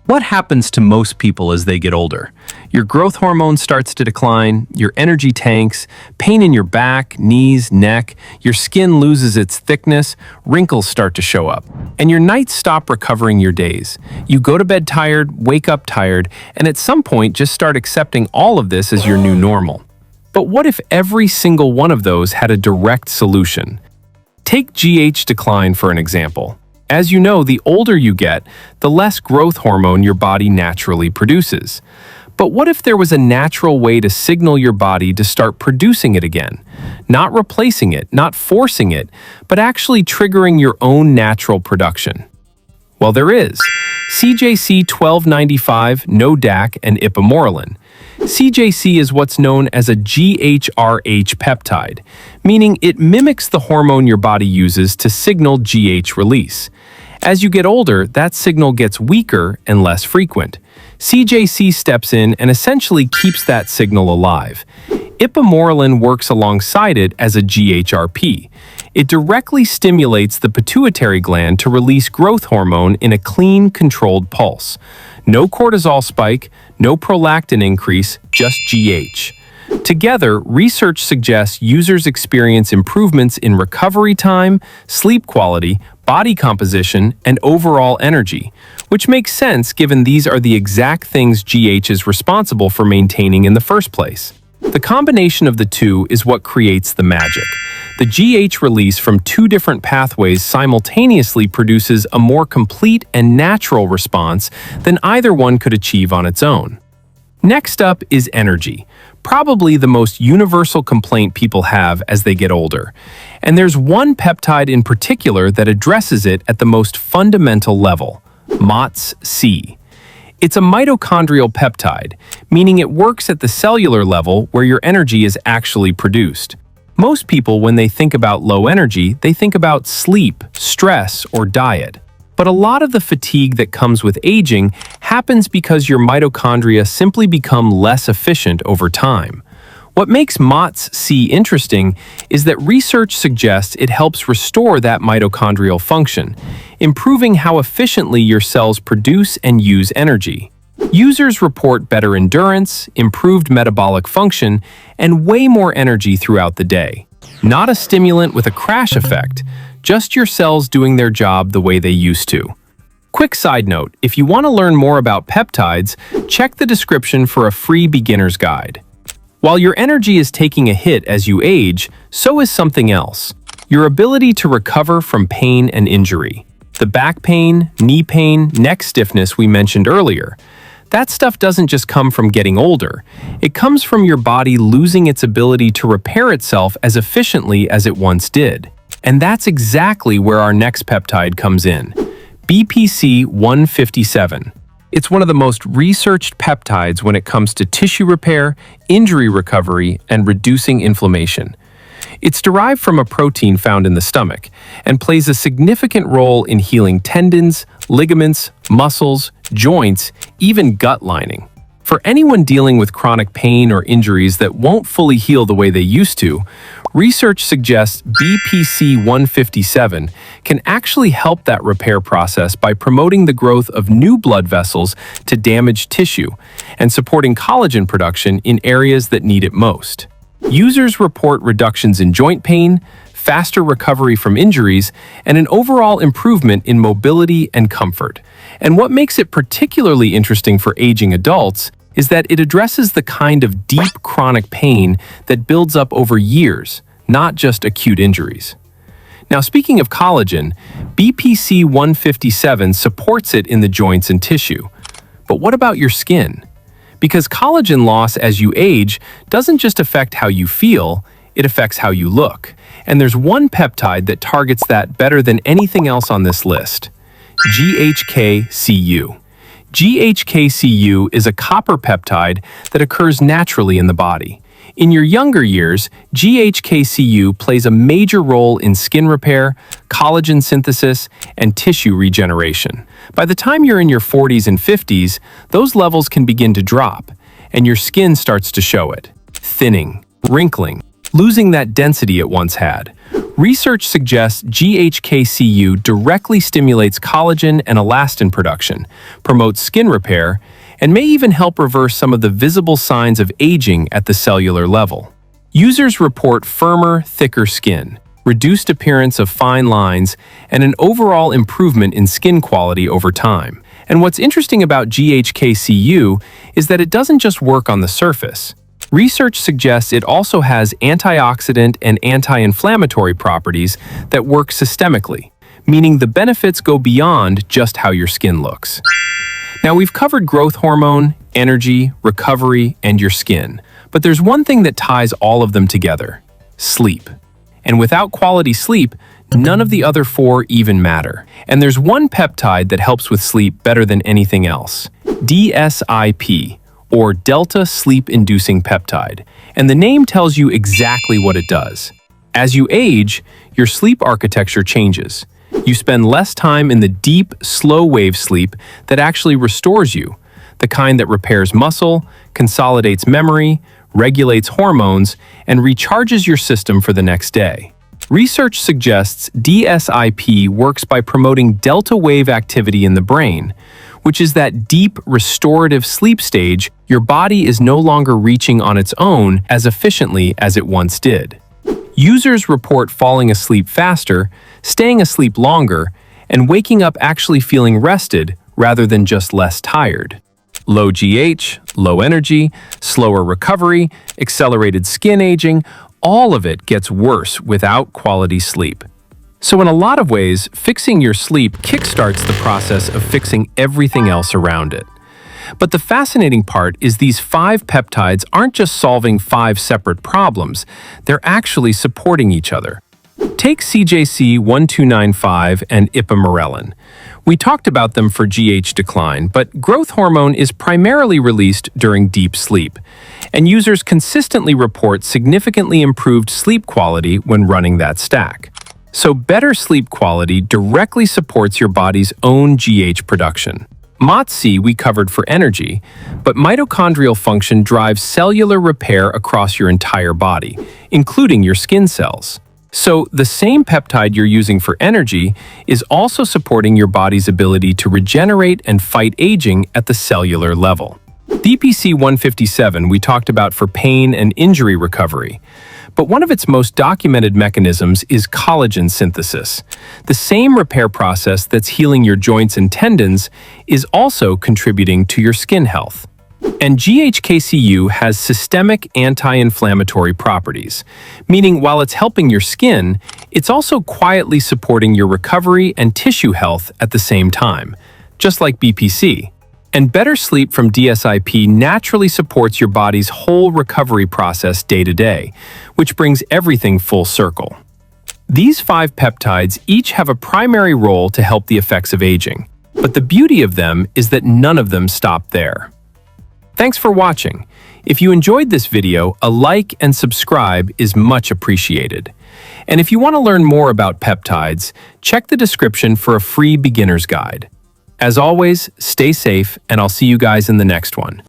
What happens to most people as they get older? Your growth hormone starts to decline, your energy tanks, pain in your back, knees, neck, your skin loses its thickness, wrinkles start to show up, and your nights stop recovering your days. You go to bed tired, wake up tired, and at some point just start accepting all of this as your new normal. But what if every single one of those had a direct solution? Take GH decline for an example. As you know, the older you get, the less growth hormone your body naturally produces. But what if there was a natural way to signal your body to start producing it again? Not replacing it, not forcing it, but actually triggering your own natural production. Well, there is. CJC-1295, NODAC, and Ipamorelin. CJC is what's known as a GHRH peptide, meaning it mimics the hormone your body uses to signal GH release. As you get older, that signal gets weaker and less frequent. CJC steps in and essentially keeps that signal alive. Ipamorelin works alongside it as a GHRP. It directly stimulates the pituitary gland to release growth hormone in a clean, controlled pulse. No cortisol spike, no prolactin increase, just GH. Together, research suggests users experience improvements in recovery time, sleep quality, body composition, and overall energy, which makes sense given these are the exact things GH is responsible for maintaining in the first place. The combination of the two is what creates the magic. The GH release from two different pathways simultaneously produces a more complete and natural response than either one could achieve on its own. Next up is energy, probably the most universal complaint people have as they get older. And there's one peptide in particular that addresses it at the most fundamental level, MOTS-c. It's a mitochondrial peptide, meaning it works at the cellular level where your energy is actually produced. Most people, when they think about low energy, they think about sleep, stress, or diet. But a lot of the fatigue that comes with aging happens because your mitochondria simply become less efficient over time. What makes MOTS-c interesting is that research suggests it helps restore that mitochondrial function, improving how efficiently your cells produce and use energy. Users report better endurance, improved metabolic function, and way more energy throughout the day. Not a stimulant with a crash effect, just your cells doing their job the way they used to. Quick side note, if you want to learn more about peptides, check the description for a free beginner's guide. While your energy is taking a hit as you age, so is something else: your ability to recover from pain and injury. The back pain, knee pain, neck stiffness we mentioned earlier. That stuff doesn't just come from getting older. It comes from your body losing its ability to repair itself as efficiently as it once did. And that's exactly where our next peptide comes in, BPC-157. It's one of the most researched peptides when it comes to tissue repair, injury recovery, and reducing inflammation. It's derived from a protein found in the stomach and plays a significant role in healing tendons, ligaments, muscles, joints, even gut lining. For anyone dealing with chronic pain or injuries that won't fully heal the way they used to, research suggests BPC-157 can actually help that repair process by promoting the growth of new blood vessels to damaged tissue and supporting collagen production in areas that need it most. Users report reductions in joint pain, faster recovery from injuries, and an overall improvement in mobility and comfort. And what makes it particularly interesting for aging adults is that it addresses the kind of deep chronic pain that builds up over years, not just acute injuries. Now, speaking of collagen, BPC-157 supports it in the joints and tissue. But what about your skin? Because collagen loss as you age doesn't just affect how you feel, it affects how you look. And there's one peptide that targets that better than anything else on this list: GHK-Cu. GHK-Cu is a copper peptide that occurs naturally in the body. In your younger years, GHK-Cu plays a major role in skin repair, collagen synthesis, and tissue regeneration. By the time you're in your 40s and 50s, those levels can begin to drop, and your skin starts to show it. Thinning, wrinkling, losing that density it once had. Research suggests GHK-Cu directly stimulates collagen and elastin production, promotes skin repair, and may even help reverse some of the visible signs of aging at the cellular level. Users report firmer, thicker skin, reduced appearance of fine lines, and an overall improvement in skin quality over time. And what's interesting about GHK-Cu is that it doesn't just work on the surface. Research suggests it also has antioxidant and anti-inflammatory properties that work systemically, meaning the benefits go beyond just how your skin looks. Now, we've covered growth hormone, energy, recovery, and your skin. But there's one thing that ties all of them together: sleep. And without quality sleep, none of the other four even matter. And there's one peptide that helps with sleep better than anything else: DSIP, or Delta Sleep-Inducing Peptide. And the name tells you exactly what it does. As you age, your sleep architecture changes. You spend less time in the deep, slow-wave sleep that actually restores you, the kind that repairs muscle, consolidates memory, regulates hormones, and recharges your system for the next day. Research suggests DSIP works by promoting delta wave activity in the brain, which is that deep, restorative sleep stage your body is no longer reaching on its own as efficiently as it once did. Users report falling asleep faster, staying asleep longer, and waking up actually feeling rested rather than just less tired. Low GH, low energy, slower recovery, accelerated skin aging, all of it gets worse without quality sleep. So in a lot of ways, fixing your sleep kickstarts the process of fixing everything else around it. But the fascinating part is these 5 peptides aren't just solving 5 separate problems, they're actually supporting each other. Take CJC-1295 and Ipamorelin. We talked about them for GH decline, but growth hormone is primarily released during deep sleep, and users consistently report significantly improved sleep quality when running that stack. So better sleep quality directly supports your body's own GH production. MOTS-c we covered for energy, but mitochondrial function drives cellular repair across your entire body, including your skin cells. So the same peptide you're using for energy is also supporting your body's ability to regenerate and fight aging at the cellular level. DPC-157 we talked about for pain and injury recovery. But one of its most documented mechanisms is collagen synthesis. The same repair process that's healing your joints and tendons is also contributing to your skin health. And GHK-Cu has systemic anti-inflammatory properties, meaning while it's helping your skin, it's also quietly supporting your recovery and tissue health at the same time, just like BPC. And better sleep from DSIP naturally supports your body's whole recovery process day to day, which brings everything full circle. These 5 peptides each have a primary role to help the effects of aging, but the beauty of them is that none of them stop there. Thanks for watching. If you enjoyed this video, a like and subscribe is much appreciated. And if you want to learn more about peptides, check the description for a free beginner's guide. As always, stay safe, and I'll see you guys in the next one.